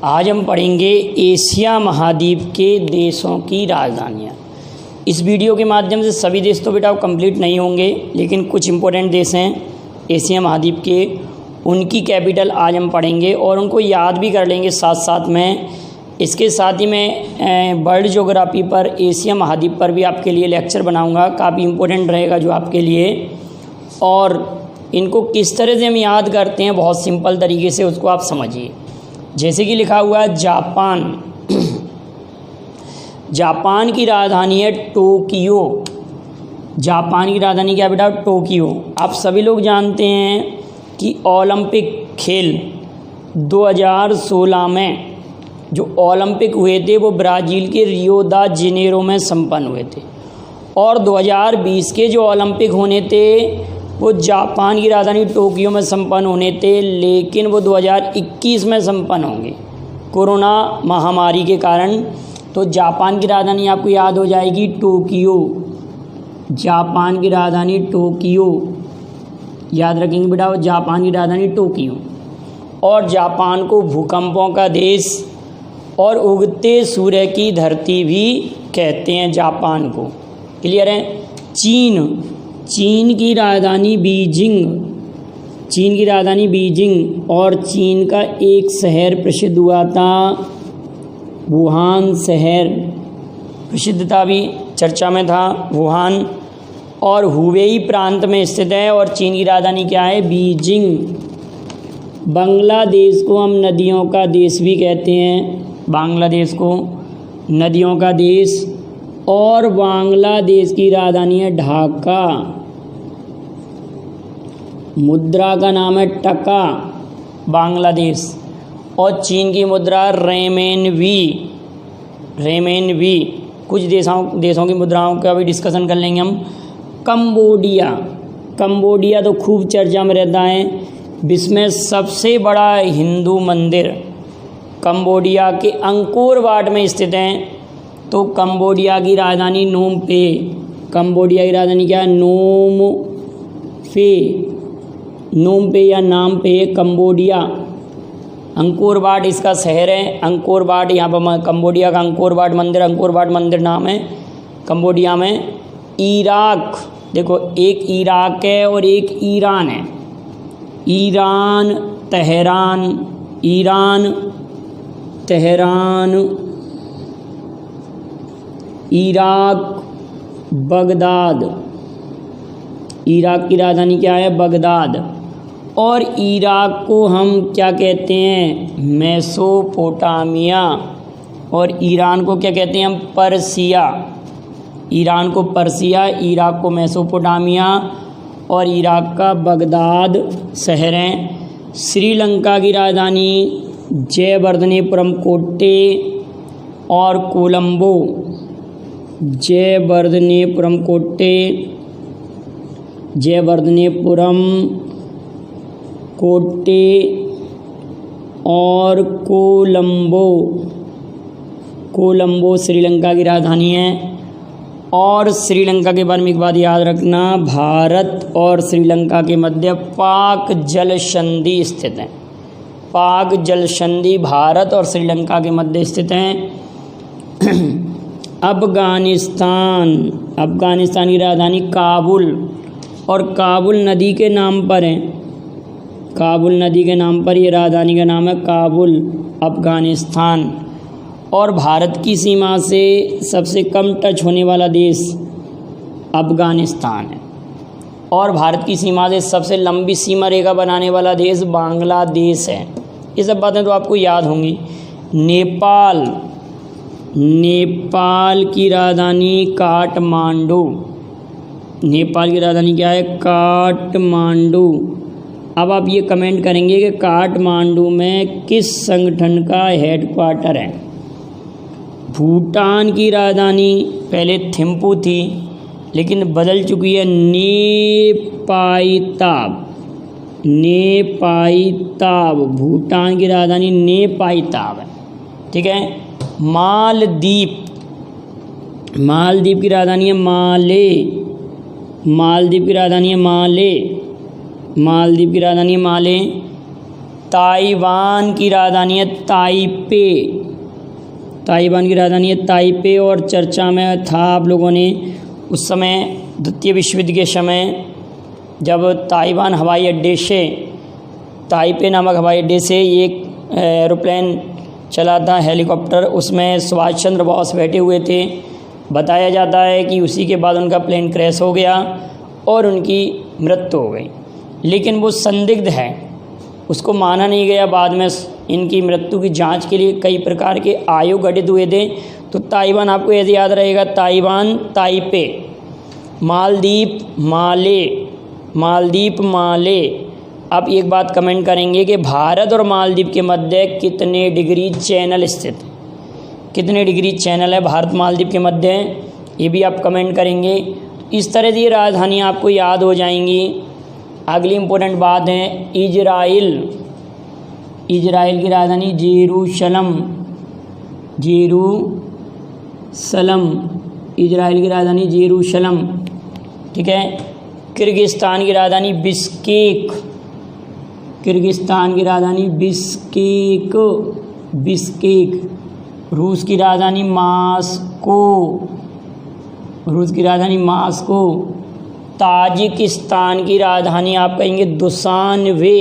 आज हम पढ़ेंगे एशिया महाद्वीप के देशों की राजधानियाँ। इस वीडियो के माध्यम से सभी देश तो बेटा कंप्लीट नहीं होंगे, लेकिन कुछ इम्पोर्टेंट देश हैं एशिया महाद्वीप के, उनकी कैपिटल आज हम पढ़ेंगे और उनको याद भी कर लेंगे साथ साथ में। इसके साथ ही मैं वर्ल्ड ज्योग्राफी पर, एशिया महाद्वीप पर भी आपके लिए लेक्चर बनाऊंगा, काफ़ी इम्पोर्टेंट रहेगा जो आपके लिए। और इनको किस तरह से हम याद करते हैं, बहुत सिंपल तरीके से उसको आप समझिए। जैसे कि लिखा हुआ है जापान, जापान की राजधानी है टोक्यो। जापान की राजधानी क्या बेटा? टोक्यो। आप सभी लोग जानते हैं कि ओलंपिक खेल 2016 में जो ओलंपिक हुए थे वो ब्राज़ील के रियो दा जेनेरो में संपन्न हुए थे, और 2020 के जो ओलंपिक होने थे वो जापान की राजधानी टोक्यो में संपन्न होने थे, लेकिन वो 2021 में संपन्न होंगे कोरोना महामारी के कारण। तो जापान की राजधानी आपको याद हो जाएगी टोक्यो। जापान की राजधानी टोक्यो याद रखेंगे बेटा, जापान की राजधानी टोक्यो। और जापान को भूकंपों का देश और उगते सूर्य की धरती भी कहते हैं जापान को। क्लियर है? चीन की राजधानी बीजिंग, चीन की राजधानी बीजिंग, और चीन का एक शहर प्रसिद्ध हुआ था, वुहान शहर प्रसिद्ध था, भी चर्चा में था वुहान, और हुबेई प्रांत में स्थित है। और चीन की राजधानी क्या है? बीजिंग। बांग्लादेश को हम नदियों का देश भी कहते हैं, बांग्लादेश को नदियों का देश। और बांग्लादेश की राजधानी है ढाका। मुद्रा का नाम है टका, बांग्लादेश। और चीन की मुद्रा रेमेनवी। कुछ देशों की मुद्राओं का भी डिस्कशन कर लेंगे हम। कंबोडिया तो खूब चर्चा में रहता है, विश्व में सबसे बड़ा हिंदू मंदिर कंबोडिया के अंकोर वाट में स्थित है। तो कंबोडिया की राजधानी नोम पे। कंबोडिया की राजधानी क्या है? नोम पे या नाम पे कंबोडिया। अंकोर वाट इसका शहर है। अंकोर वाट यहाँ पर कंबोडिया का अंकोर वाट मंदिर नाम है कंबोडिया में। इराक, देखो एक इराक है और एक ईरान है। Tehran, Iraq, Baghdad. इराक की राजधानी क्या है? बगदाद। और इराक को हम क्या कहते हैं? मेसोपोटामिया। और ईरान को क्या कहते हैं हम? पर्सिया। ईरान को पर्सिया, इराक को मेसोपोटामिया, और इराक का बगदाद शहर है। श्रीलंका की राजधानी जयवर्धनेपुरम कोट्टे और कोलंबो। जयवर्धनेपुरम कोट्टे और कोलंबो श्रीलंका की राजधानी है। और श्रीलंका के बारे में एक बात याद रखना, भारत और श्रीलंका के मध्य पाक जल संधि स्थित है। पाक जल संधि भारत और श्रीलंका के मध्य स्थित है। अफगानिस्तान की राजधानी काबुल, और काबुल नदी के नाम पर है। काबुल नदी के नाम पर ये राजधानी का नाम है काबुल, अफगानिस्तान। और भारत की सीमा से सबसे कम टच होने वाला देश अफगानिस्तान है। और भारत की सीमा से सबसे लंबी सीमा रेखा बनाने वाला देश बांग्लादेश है। ये सब बातें तो आपको याद होंगी। नेपाल की राजधानी काठमांडू। नेपाल की राजधानी क्या है? काठमांडू। अब आप ये कमेंट करेंगे कि काठमांडू में किस संगठन का हेडक्वार्टर है? भूटान की राजधानी पहले थिम्पू थी, लेकिन बदल चुकी है नेपाईताब। भूटान की राजधानी नेपाईताब है। ठीक है। मालदीव की राजधानी है मालदीव की राजधानी है माले। ताइवान की राजधानी है ताइपे। ताइवान की राजधानी है ताइपे। और चर्चा में था आप लोगों ने उस समय द्वितीय विश्व युद्ध के समय जब ताइवान हवाई अड्डे से, ताइपे नामक हवाई अड्डे से एक एरोप्लेन चला था, हेलीकॉप्टर, उसमें सुभाष चंद्र बोस बैठे हुए थे। बताया जाता है कि उसी के बाद उनका प्लेन क्रैश हो गया और उनकी मृत्यु हो गई, लेकिन वो संदिग्ध है, उसको माना नहीं गया। बाद में इनकी मृत्यु की जांच के लिए कई प्रकार के आयोग गठित हुए थे। तो ताइवान आपको ऐसे याद रहेगा, ताइवान ताइपे। मालदीप माले, मालदीप माले। अब एक बात कमेंट करेंगे कि भारत और मालदीव के मध्य कितने डिग्री चैनल स्थित है, कितने डिग्री चैनल है भारत मालदीव के मध्य, ये भी आप कमेंट करेंगे। इस तरह से ये राजधानी आपको याद हो जाएंगी। अगली इम्पोर्टेंट बात है इजराइल। इजराइल की राजधानी जेरूशलम, जेरूशलम। इजराइल की राजधानी जेरूशलम, ठीक है। किर्गिस्तान की राजधानी बिश्केक, किर्गिस्तान की राजधानी बिश्केक, बिश्केक। रूस की राजधानी मास्को, रूस की राजधानी मास्को। ताजिकिस्तान की राजधानी आप कहेंगे दुशानबे,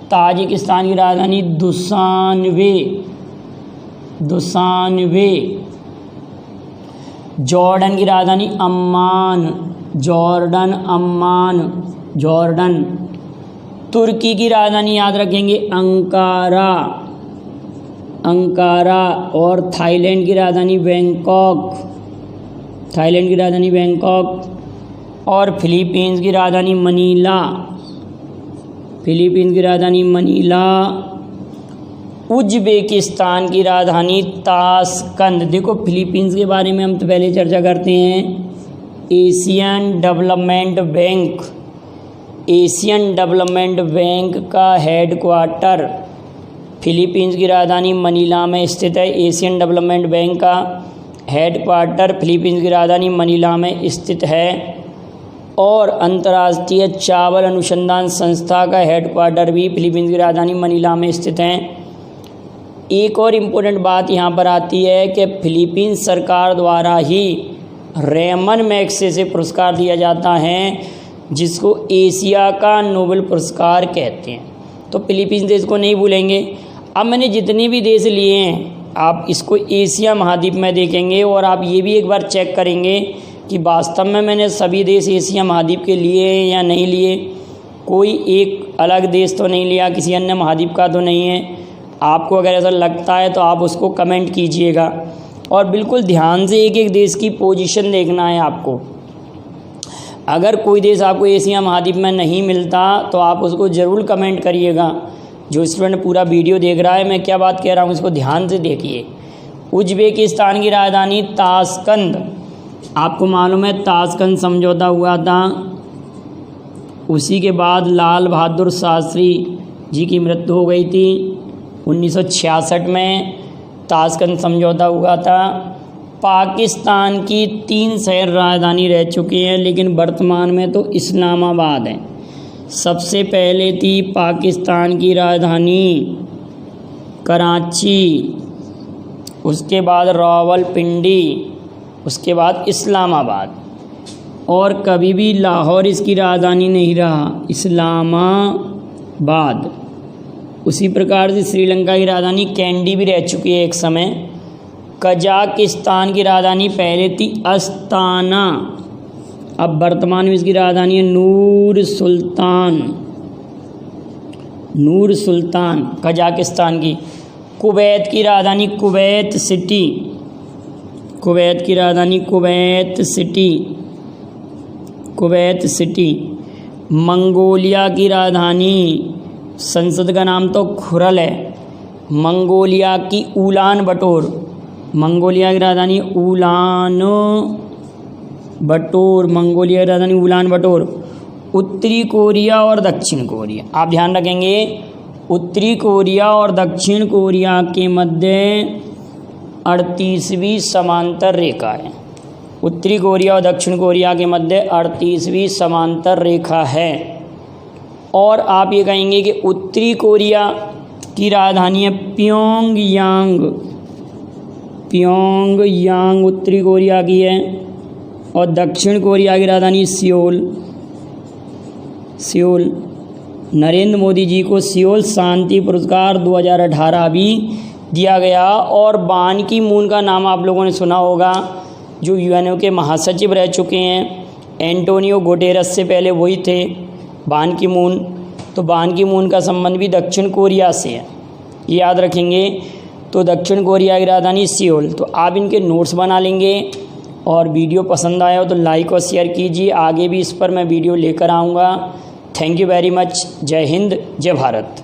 ताजिकिस्तान की राजधानी दुशानबे, दुशानबे। जॉर्डन की राजधानी अम्मान, जॉर्डन, अम्मान, जॉर्डन। तुर्की की राजधानी याद रखेंगे अंकारा, अंकारा। और थाईलैंड की राजधानी बैंकॉक, थाईलैंड की राजधानी बैंकॉक। और फिलीपींस की राजधानी मनीला, फिलीपींस की राजधानी मनीला। उज्बेकिस्तान की राजधानी ताशकंद। देखो फिलीपींस के बारे में हम तो पहले चर्चा करते हैं। Asian development bank, Asian development bank का हेडक्वार्टर फिलीपींस की राजधानी मनीला में स्थित है। एशियन डेवलपमेंट बैंक का हेडक्वार्टर फिलीपींस की राजधानी मनीला में स्थित है। और अंतर्राष्ट्रीय चावल अनुसंधान संस्था का हेडक्वार्टर भी फिलीपींस की राजधानी मनीला में स्थित है। एक और इम्पोर्टेंट बात यहाँ पर आती है कि फिलीपींस सरकार द्वारा ही रेमन मैग्सेसे पुरस्कार दिया जाता है, जिसको एशिया का नोबेल पुरस्कार कहते हैं। तो फिलीपींस देश को नहीं भूलेंगे। अब मैंने जितने भी देश लिए हैं आप इसको एशिया महाद्वीप में देखेंगे और आप ये भी एक बार चेक करेंगे कि वास्तव में मैंने सभी देश एशिया महाद्वीप के लिए हैं या नहीं लिए। कोई एक अलग देश तो नहीं लिया, किसी अन्य महाद्वीप का तो नहीं है। आपको अगर ऐसा लगता है तो आप उसको कमेंट कीजिएगा। और बिल्कुल ध्यान से एक एक देश की पोजीशन देखना है आपको। अगर कोई देश आपको एशिया महाद्वीप में नहीं मिलता तो आप उसको ज़रूर कमेंट करिएगा। जो स्टूडेंट पूरा वीडियो देख रहा है, मैं क्या बात कह रहा हूँ इसको ध्यान से देखिए। उज्बेकिस्तान की राजधानी ताशकंद। आपको मालूम है ताशकंद समझौता हुआ था, उसी के बाद लाल बहादुर शास्त्री जी की मृत्यु हो गई थी। 1966 में ताशकंद समझौता हुआ था। पाकिस्तान की 3 शहर राजधानी रह चुकी हैं, लेकिन वर्तमान में तो इस्लामाबाद है। सबसे पहले थी पाकिस्तान की राजधानी कराची, उसके बाद रावलपिंडी, उसके बाद इस्लामाबाद। और कभी भी लाहौर इसकी राजधानी नहीं रहा, इस्लामाबाद। उसी प्रकार से श्रीलंका की राजधानी कैंडी भी रह चुकी है एक समय। कजाकिस्तान की राजधानी पहले थी अस्ताना, अब वर्तमान में इसकी राजधानी है नूर सुल्तान, नूर सुल्तान कजाकिस्तान की। कुवैत की राजधानी कुवैत सिटी, कुवैत की राजधानी Kuwait city, Kuwait city. Mongolia की राजधानी, संसद का नाम तो खुरल है, मंगोलिया की उलान बटोर, मंगोलिया की राजधानी उलान बटोर, मंगोलिया की राजधानी उलान बटोर। उत्तरी कोरिया और दक्षिण कोरिया, आप ध्यान रखेंगे उत्तरी कोरिया और दक्षिण कोरिया के मध्य 38वीं समांतर रेखा है। उत्तरी कोरिया और दक्षिण कोरिया के मध्य 38वीं समांतर रेखा है। और आप ये कहेंगे कि उत्तरी कोरिया की राजधानी है प्योंगयांग उत्तरी कोरिया की है, और दक्षिण कोरिया की राजधानी सियोल। नरेंद्र मोदी जी को सियोल शांति पुरस्कार 2018 भी दिया गया। और बान की मून का नाम आप लोगों ने सुना होगा, जो यूएनओ के महासचिव रह चुके हैं। एंटोनियो गुटेरस से पहले वही थे बान की मून। तो बान की मून का संबंध भी दक्षिण कोरिया से है, ये याद रखेंगे। तो दक्षिण कोरिया की राजधानी सियोल। तो आप इनके नोट्स बना लेंगे, और वीडियो पसंद आया हो तो लाइक और शेयर कीजिए। आगे भी इस पर मैं वीडियो लेकर आऊँगा। Thank you very much. जय हिंद, जय भारत।